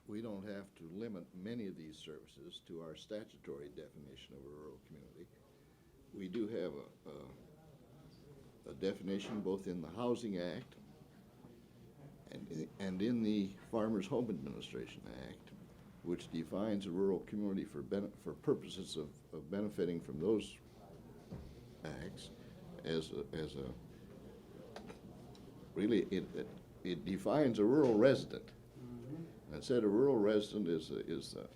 we don't have to limit many of these services to our statutory definition of a rural community. We do have a definition both in the Housing Act and in the Farmers Home Administration Act, which defines a rural community for purposes of benefiting from those acts as a really it defines a rural resident. Mm-hmm. It said a rural resident is a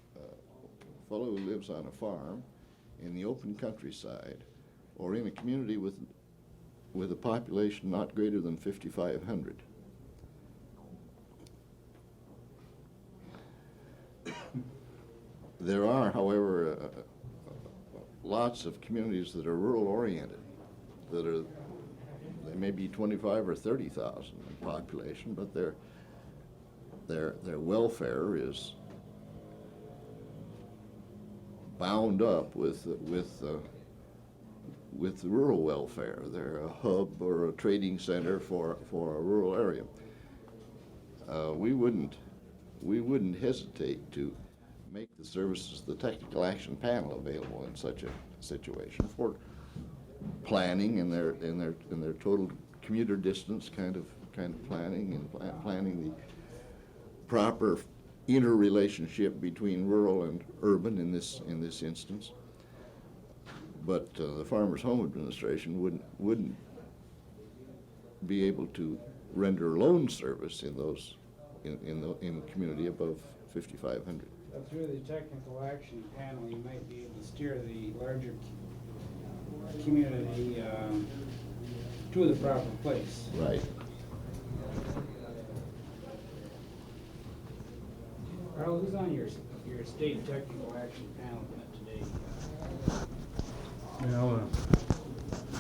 fellow who lives on a farm in the open countryside or in a community with a population not greater than 5,500. There are, however, lots of communities that are rural-oriented, they may be 25 or 30,000 in population, but their welfare is bound up with rural welfare. They're a hub or a trading center for a rural area. We wouldn't hesitate to make the services, the technical action panel, available in such a situation for planning in their total commuter distance kind of planning, and planning the proper interrelationship between rural and urban in this instance. But the Farmers Home Administration wouldn't be able to render loan service in those in community above 5,500. But through the technical action panel, you might be able to steer the larger community to the proper place. Right. Carl, who's on your state technical action panel today? Well,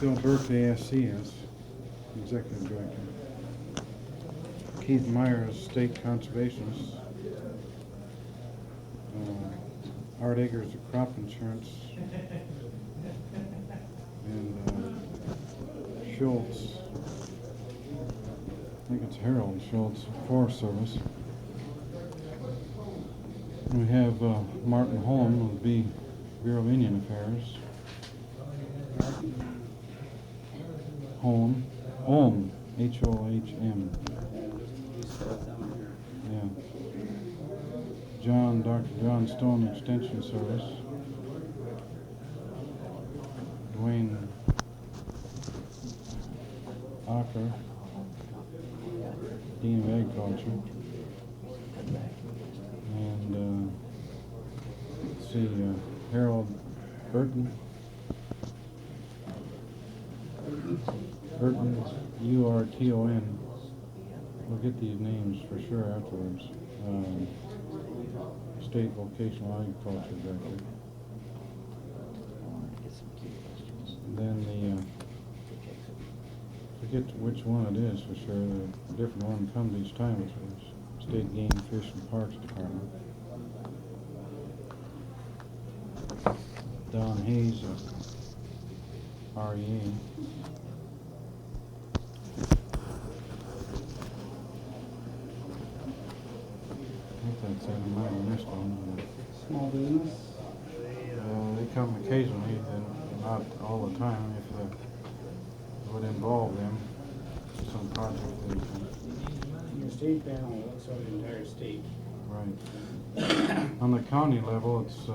Bill Burke, the ASC, is executive director. Keith Meyer is state conservationist. Art Eggers of crop insurance. And Schultz, I think it's Harold Schultz, Forest Service. And we have Martin Holm of the Bureau of Indian Affairs. Holm, H-O-H-M. Yeah. Dr. John Stone, Extension Service. Dwayne Ocker, Dean of Agriculture. And let's see, Harold Burton, U-R-T-O-N. We'll get these names for sure afterwards. State Vocational Agriculture Director. And then forget which one it is for sure. The different one comes each time. It's State Game, Fish, and Parks Department. Don Hayes of REA. I think that's it. I might have missed one. Small business? They come occasionally, and not all the time. If it would involve them, some project they can. Your state panel looks over the entire state. Right. On the county level, it's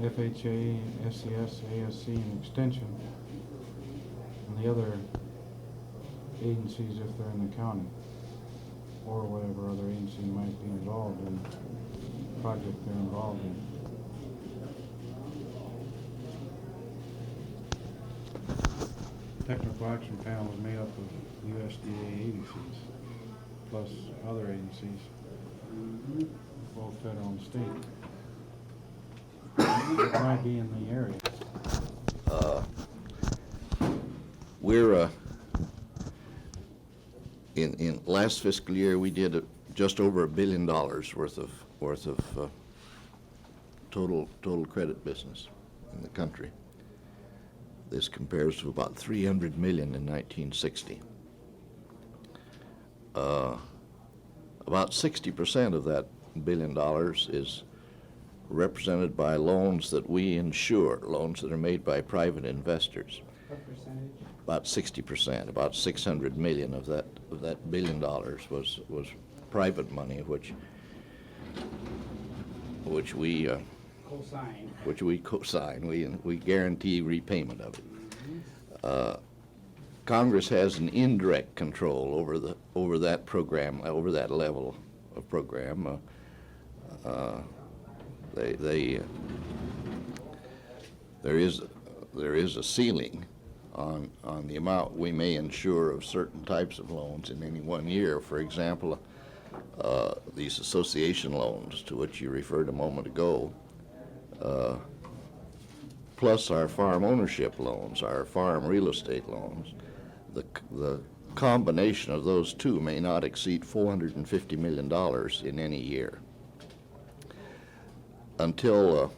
FHA, SCS, ASC, and Extension, and the other agencies if they're in the county, or whatever other agency might be involved in the project they're involved in. Technical Action Panel is made up of USDA agencies, plus other agencies, both federal and state. It might be in the area. We're in last fiscal year we did just over $1 billion worth of total credit business in the country. This compares to about 300 million in 1960. about 60% of that $1 billion is represented by loans that we insure, loans that are made by private investors. What percentage? About 60%, about 600 million of that $1 billion was private money, which we Cosign. co-sign. We guarantee repayment of it. Congress has an indirect control over that program, over that level of program. There is a ceiling on the amount we may insure of certain types of loans in any one year. For example, these association loans to which you referred a moment ago, plus our farm ownership loans, our farm real estate loans, the combination of those two may not exceed $450 million in any year. Until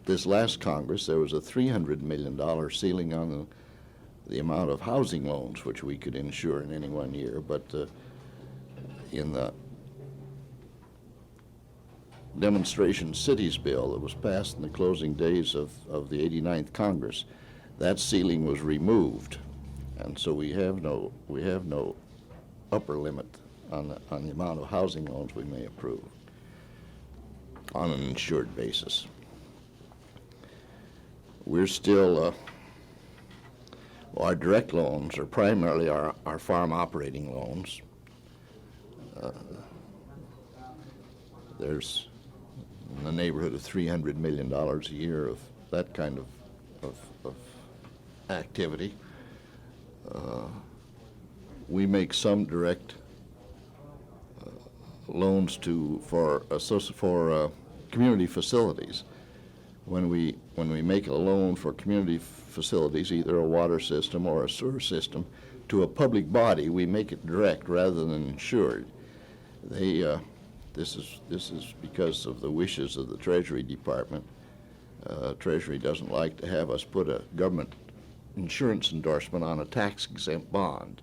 this last Congress, there was a $300 million ceiling on the amount of housing loans which we could insure in any one year, but in the demonstration cities bill that was passed in the closing days of the 89th Congress, that ceiling was removed, and so we have no upper limit on the amount of housing loans we may approve on an insured basis. We're still our direct loans are primarily our farm operating loans. There's in the neighborhood of $300 million a year of that kind of activity. We make some direct loans for community facilities. When we make a loan for community facilities, either a water system or a sewer system, to a public body, we make it direct rather than insured. This is because of the wishes of the Treasury Department. Treasury doesn't like to have us put a government insurance endorsement on a tax-exempt bond.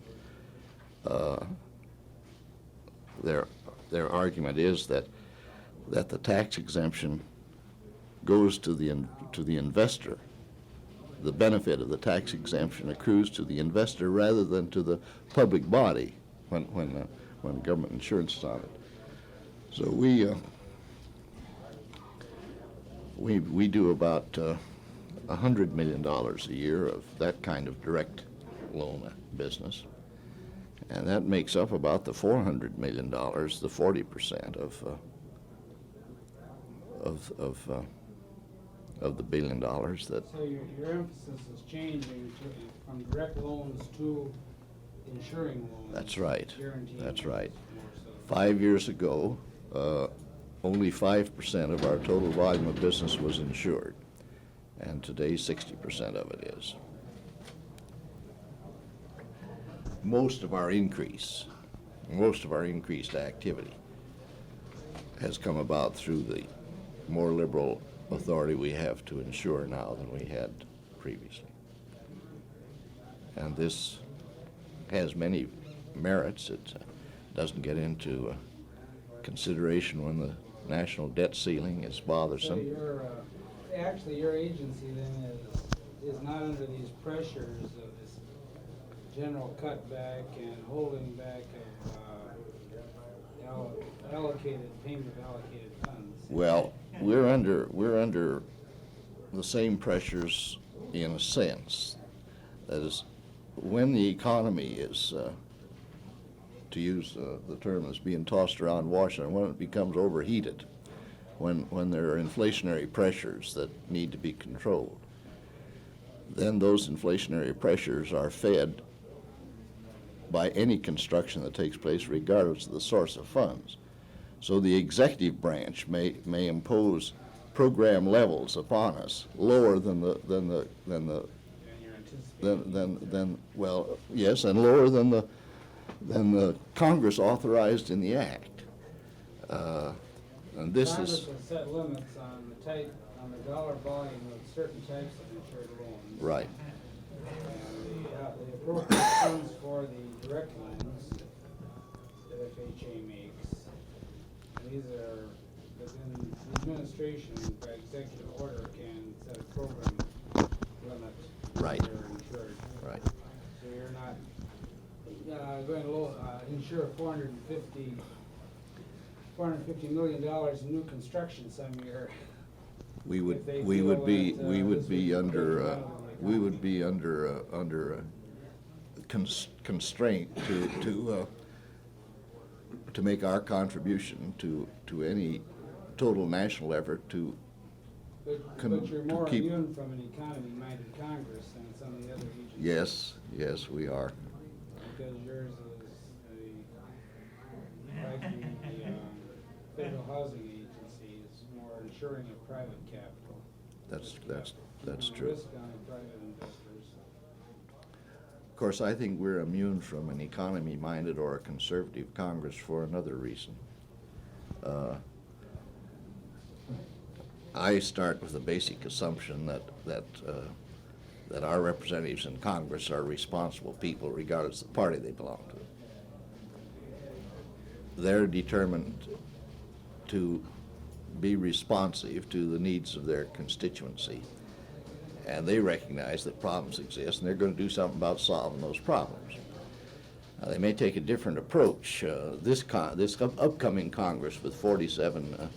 Their argument is that the tax exemption goes to the investor. The benefit of the tax exemption accrues to the investor rather than to the public body when government insurance is on it. So we do about $100 million a year of that kind of direct loan business, and that makes up about the $400 million, the 40% of the $1 billion that. So your emphasis is changing from direct loans to insuring loans. That's right. Guaranteed That's loans right. more so. 5 years ago, only 5% of our total volume of business was insured, and today 60% of it is. Most of our increased activity has come about through the more liberal authority we have to insure now than we had previously. And this has many merits. It doesn't get into consideration when the national debt ceiling is bothersome. So your agency then is not under these pressures of this general cutback and holding back of payment of allocated funds. Well, we're under the same pressures in a sense. That is, when the economy is, to use the term that's being tossed around Washington, when it becomes overheated, when there are inflationary pressures that need to be controlled, then those inflationary pressures are fed by any construction that takes place regardless of the source of funds. So the executive branch may impose program levels upon us lower than well, yes, and lower than the Congress authorized in the Act. And this Congress is has set limits on the dollar volume of certain types of insured loans. right. And the appropriate funds for the direct loans that FHA makes these are, within the administration, by executive order, can set a program limit. Right. For insured. Right. So you're not, going to insure $450 million in new construction some year. We would, If they we feel would be, that, we would this be would under, take them out of the we would economy. be under constraint to make our contribution to any total national effort to But you're more keep. immune from an economy-minded Congress than some of the other agencies. Yes, yes, we are. Because yours is like the Federal Housing Agency is more insuring of private capital. That's true. Risk on the private investors. Of course, I think we're immune from an economy-minded or a conservative Congress for another reason. I start with the basic assumption that our representatives in Congress are responsible people, regardless of the party they belong to. They're determined to be responsive to the needs of their constituency, and they recognize that problems exist, and they're going to do something about solving those problems. Now, they may take a different approach. This upcoming Congress with 47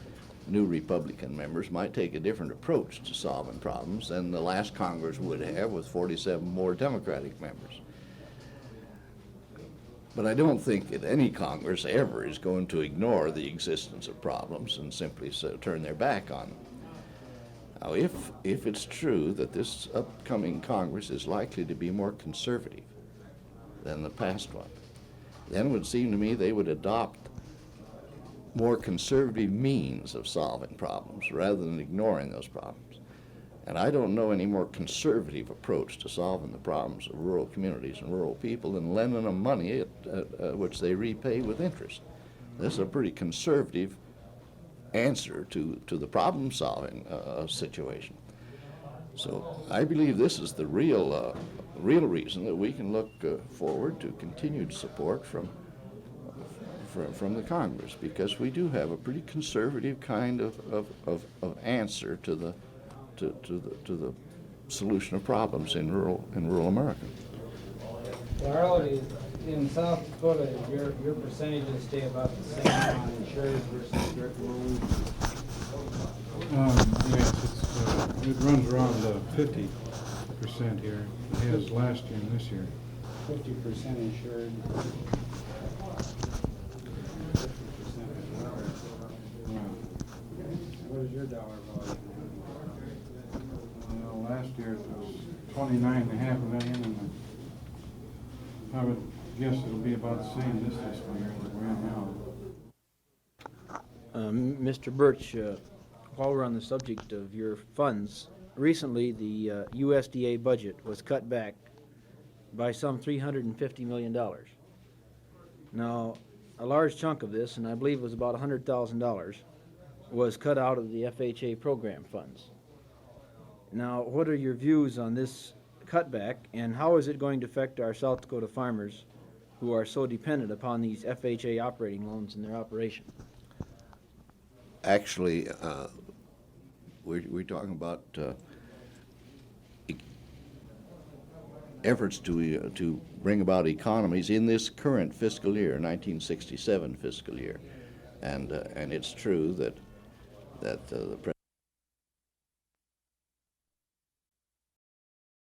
new Republican members might take a different approach to solving problems than the last Congress would have with 47 more Democratic members. But I don't think that any Congress ever is going to ignore the existence of problems and simply turn their back on them. Now, if it's true that this upcoming Congress is likely to be more conservative than the past one, then it would seem to me they would adopt more conservative means of solving problems rather than ignoring those problems. And I don't know any more conservative approach to solving the problems of rural communities and rural people than lending them money which they repay with interest. This is a pretty conservative answer to the problem-solving situation. So I believe this is the real reason that we can look forward to continued support from the Congress, because we do have a pretty conservative kind of answer to the solution of problems in rural America. Charlie, in South Dakota, your percentages stay about the same on insured versus dirt road. Yes, it runs around 50% here. It has last year and this year. 50% insured. 50% what is your dollar volume? Last year it was 29.5 million, and I would guess it'll be about the same this fiscal year that we're in now. Mr. Birch, while we're on the subject of your funds, recently the USDA budget was cut back by some $350 million. Now, a large chunk of this, and I believe it was about $100,000, was cut out of the FHA program funds. Now, what are your views on this cutback, and how is it going to affect our South Dakota farmers who are so dependent upon these FHA operating loans in their operation? Actually, we're talking about efforts to bring about economies in this current fiscal year, 1967 fiscal year, and it's true that the